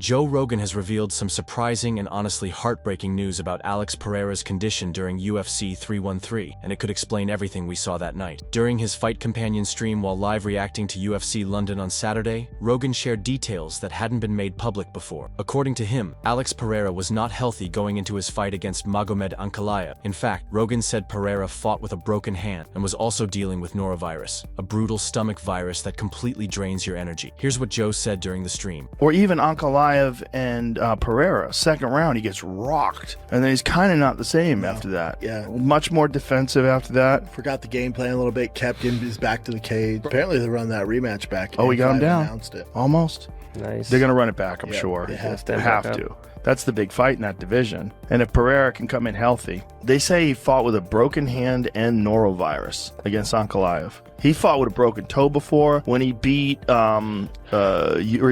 Joe Rogan has revealed some surprising and honestly heartbreaking news about Alex Pereira's condition during UFC 313, and it could explain everything we saw that night. During his Fight Companion stream while live reacting to UFC London on Saturday, Rogan shared details that hadn't been made public before. According to him, Alex Pereira was not healthy going into his fight against Magomed Ankalaev. In fact, Rogan said Pereira fought with a broken hand and was also dealing with Norovirus, a brutal stomach virus that completely drains your energy. Here's what Joe said during the stream. Or even Ankalaev and Pereira, second round, he gets rocked. And then he's kind of not the same after that. Yeah. Much more defensive after that. Forgot the game plan a little bit, kept his back to the cage. Apparently they run that rematch back. Oh, we got him down. Announced it. Almost. Nice. They're going to run it back, I'm Yeah, sure. they have They have to. That's the big fight in that division. And if Pereira can come in healthy, they say he fought with a broken hand and norovirus against Ankalaev. He fought with a broken toe before. When he beat Yuri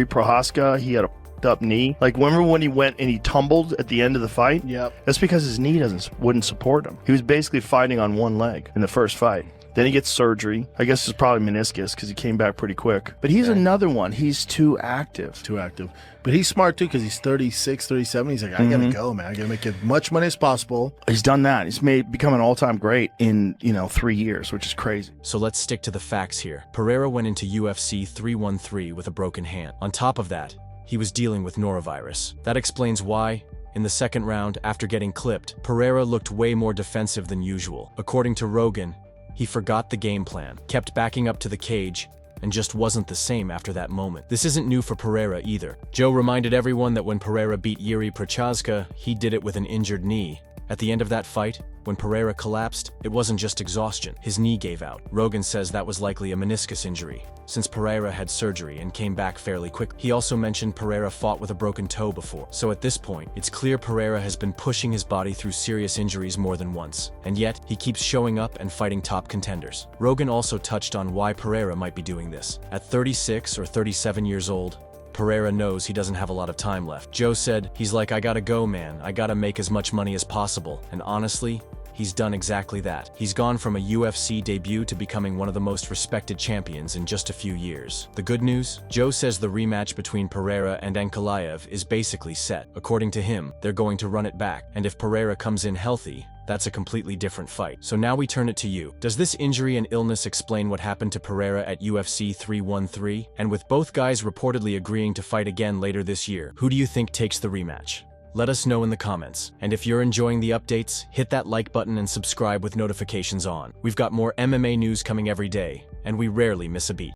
Prohaska, he had a up knee. Like, remember when he went and he tumbled at the end of the fight? Yep. That's because his knee wouldn't support him. He was basically fighting on one leg in the first fight. Then he gets surgery. I guess it's probably meniscus because he came back pretty quick. But he's another one. He's too active. Too active. But he's smart too because he's 36, 37. He's like, I gotta go, man. I gotta make as much money as possible. He's done that. He's become an all-time great in, 3 years, which is crazy. So let's stick to the facts here. Pereira went into UFC 313 with a broken hand. On top of that, he was dealing with norovirus. That explains why, in the second round, after getting clipped, Pereira looked way more defensive than usual. According to Rogan, he forgot the game plan, kept backing up to the cage, and just wasn't the same after that moment. This isn't new for Pereira either. Joe reminded everyone that when Pereira beat Yuri Prochazka, he did it with an injured knee. At the end of that fight, when Pereira collapsed, it wasn't just exhaustion. His knee gave out. Rogan says that was likely a meniscus injury, since Pereira had surgery and came back fairly quick. He also mentioned Pereira fought with a broken toe before. So at this point, it's clear Pereira has been pushing his body through serious injuries more than once. And yet, he keeps showing up and fighting top contenders. Rogan also touched on why Pereira might be doing this. At 36 or 37 years old, Pereira knows he doesn't have a lot of time left. Joe said, he's like, I gotta go, man. I gotta make as much money as possible. And honestly, he's done exactly that. He's gone from a UFC debut to becoming one of the most respected champions in just a few years. The good news? Joe says the rematch between Pereira and Ankalaev is basically set. According to him, they're going to run it back. And if Pereira comes in healthy, that's a completely different fight. So now we turn it to you. Does this injury and illness explain what happened to Pereira at UFC 313? And with both guys reportedly agreeing to fight again later this year, who do you think takes the rematch? Let us know in the comments. And if you're enjoying the updates, hit that like button and subscribe with notifications on. We've got more MMA news coming every day, and we rarely miss a beat.